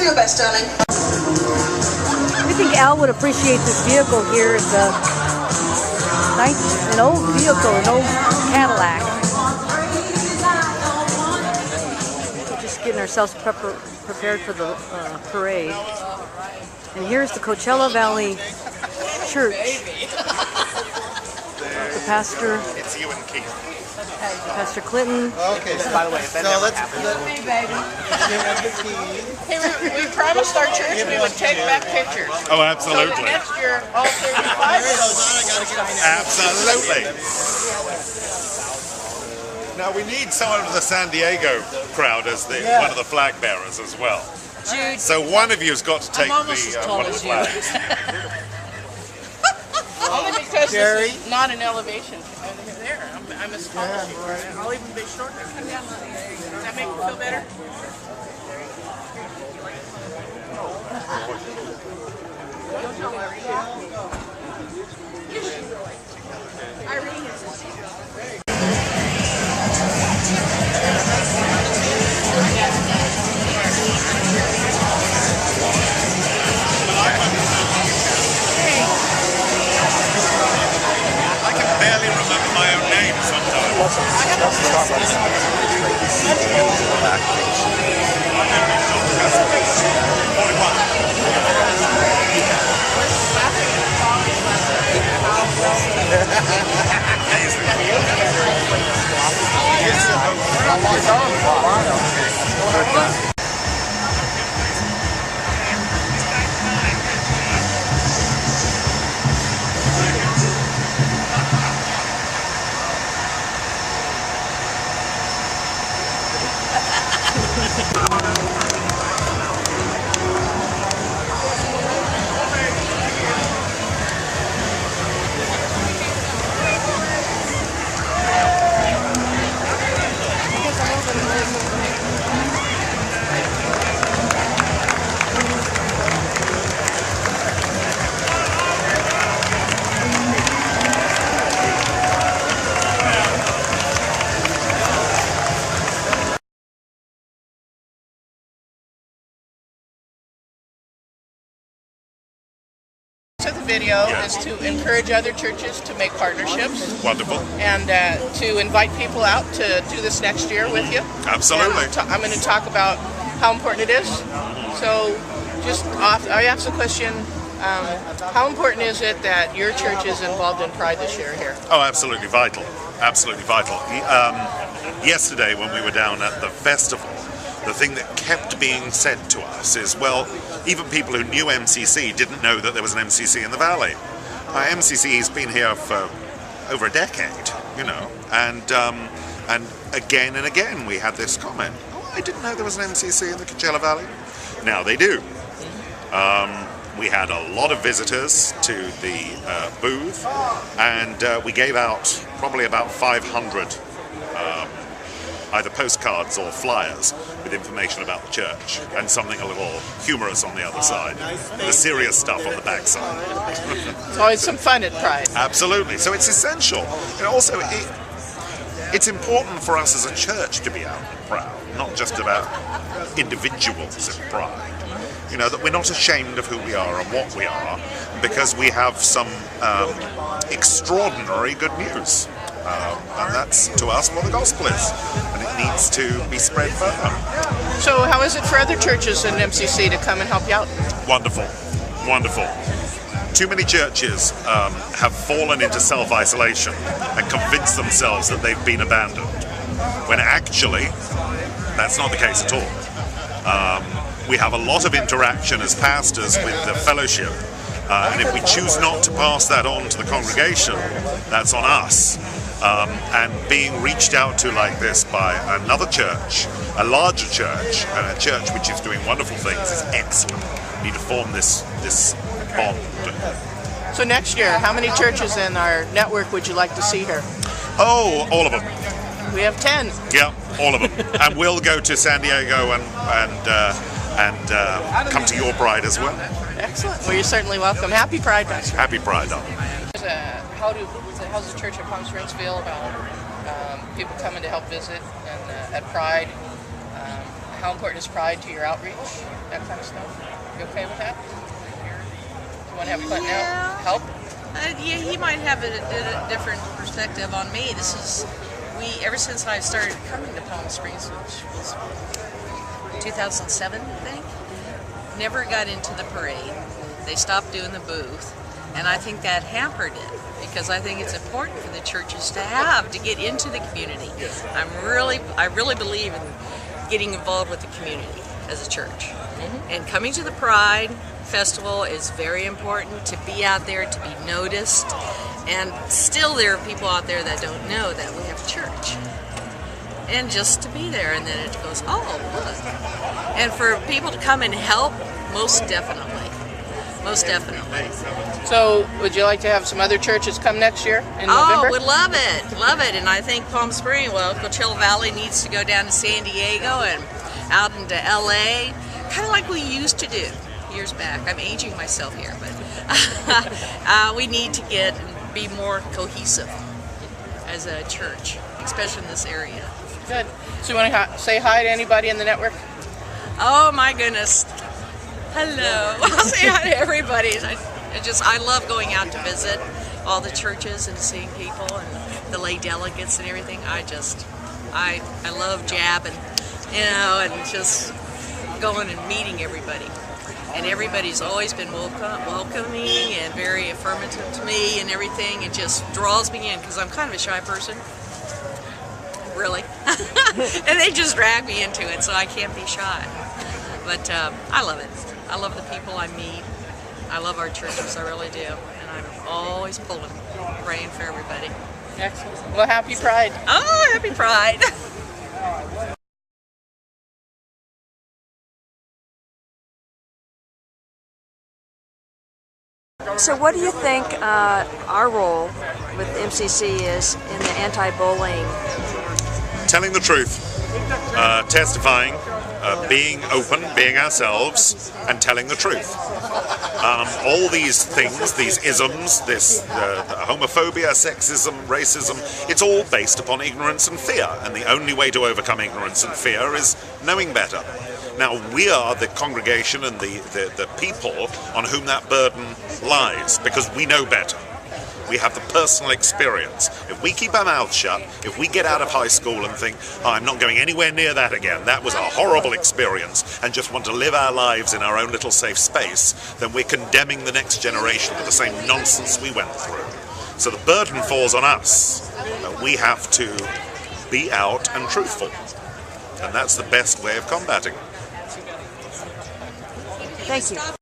Do your best, darling. I think Al would appreciate this vehicle here. It's an old vehicle, an old Cadillac. We're just getting ourselves prepared for the parade. And here's the Coachella Valley Church. The pastor. It's you and Keith. Pastor Clinton. Okay, so, by the way, so let's Hey, baby. Hey, we promised our church we would take back pictures. Oh, absolutely. So next year, all 35 Absolutely. Now we need someone of the San Diego crowd as one of the flag bearers as well. Jude. So one of you's got to take I'm almost as tall one of the as you. flags. Only because Jerry? this is not an elevation. There, I'm as tall as you. I'll even be shorter. Does that make you feel better? Don't tell Irene is I can barely remember my own name sometimes. to the video is to encourage other churches to make partnerships. Wonderful. And to invite people out to do this next year with you. Absolutely. And I'm going to talk about how important it is. So I asked the question, how important is it that your church is involved in Pride this year here? Oh, absolutely vital. Absolutely vital. Yesterday when we were down at the festival, the thing that kept being said to us is, well, even people who knew MCC didn't know that there was an MCC in the Valley. MCC has been here for over a decade, you know, and again and again we had this comment, oh, I didn't know there was an MCC in the Coachella Valley. Now they do. We had a lot of visitors to the booth, and we gave out probably about 500 either postcards or flyers with information about the church, and something a little humorous on the other side, the serious stuff on the backside. It's always some fun at Pride. Absolutely. So it's essential. And also, it's important for us as a church to be out and proud, not just about individuals in pride. You know, that we're not ashamed of who we are and what we are, because we have some extraordinary good news. And that's, to us, what the gospel is. And it needs to be spread further. So how is it for other churches in MCC to come and help you out? Wonderful. Wonderful. Too many churches have fallen into self-isolation and convinced themselves that they've been abandoned, when actually, that's not the case at all. We have a lot of interaction as pastors with the fellowship, and if we choose not to pass that on to the congregation, that's on us. And being reached out to like this by another church, a larger church, and a church which is doing wonderful things is excellent. We need to form this bond. So next year, how many churches in our network would you like to see here? Oh, all of them. We have 10. Yeah, all of them. And we'll go to San Diego and come to your Pride as well. Excellent. Well, you're certainly welcome. Happy Pride, Pastor. Happy Pride, darling. How's the Church of Palm Springs feel about people coming to help visit and at Pride? how important is pride to your outreach? That kind of stuff. You okay with that? You want to have Clinton help? Yeah, he might have a different perspective on me. Ever since I started coming to Palm Springs, which was 2007, I think, never got into the parade. They stopped doing the booth, and I think that hampered it, because I think it's important for the churches to get into the community. I really believe in getting involved with the community as a church. And coming to the Pride Festival is very important, to be out there, to be noticed. And still there are people out there that don't know that we have a church. And just to be there, and then it goes, oh, look. And for people to come and help, most definitely. Most definitely. So, would you like to have some other churches come next year in November? Oh, would love it. And I think Palm Springs, Coachella Valley needs to go down to San Diego and out into LA, kind of like we used to do years back. I'm aging myself here, but we need to get and be more cohesive as a church, especially in this area. Good. So you want to say hi to anybody in the network? Oh my goodness. Hello. I'll say hi to everybody. I love going out to visit all the churches and seeing people and the lay delegates and everything. I love jabbing, and just going and meeting everybody. And everybody's always been welcoming and very affirmative to me and everything. It just draws me in, because I'm kind of a shy person. Really. And they just drag me into it, so I can't be shy. But I love it. I love the people I meet. I love our churches, I really do. And I'm always praying for everybody. Excellent. Well, happy Pride. Oh, happy Pride. So what do you think our role with MCC is in the anti-bullying? Telling the truth, testifying, being open, being ourselves, and telling the truth. All these things, these isms, this homophobia, sexism, racism, it's all based upon ignorance and fear. And the only way to overcome ignorance and fear is knowing better. Now, we are the congregation and the people on whom that burden lies, because we know better. We have the personal experience. If we keep our mouths shut, if we get out of high school and think, oh, I'm not going anywhere near that again, that was a horrible experience, and just want to live our lives in our own little safe space, then we're condemning the next generation for the same nonsense we went through. So the burden falls on us. We have to be out and truthful. And that's the best way of combating it. Thank you.